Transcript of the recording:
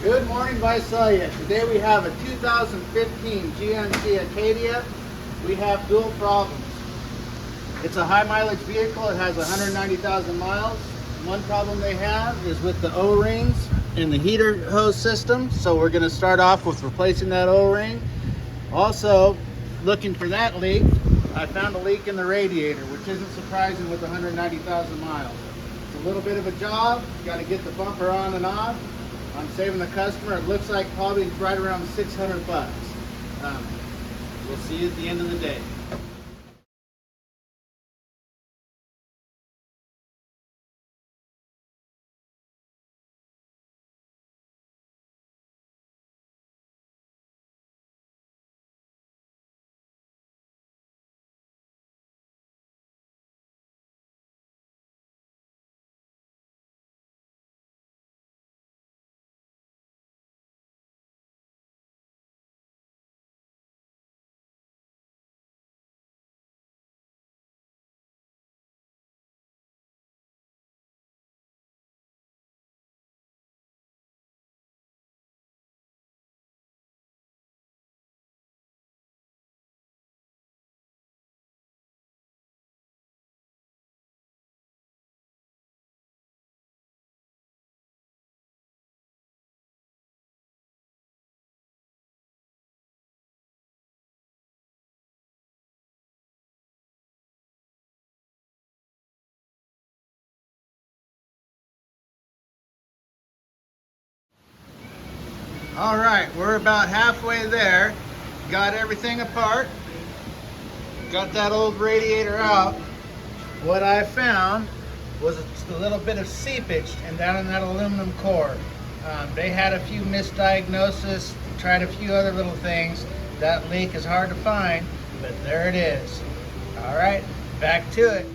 Good morning, Visalia. Today we have a 2015 GMC Acadia. We have dual problems. It's a high mileage vehicle. It has 190,000 miles. One problem they have is with the O-rings in the heater hose system. So we're going to start off with replacing that O-ring. Also, looking for that leak, I found a leak in the radiator, which isn't surprising with 190,000 miles. It's a little bit of a job. Got to get the bumper on and off. I'm saving the customer. It looks like probably right around 600 bucks. We'll see you at the end of the day. All right, we're about halfway there. Got everything apart. Got that old radiator out. What I found was a little bit of seepage and down in that aluminum core. They had a few misdiagnoses, tried a few other little things. That leak is hard to find, but there it is. All right, back to it.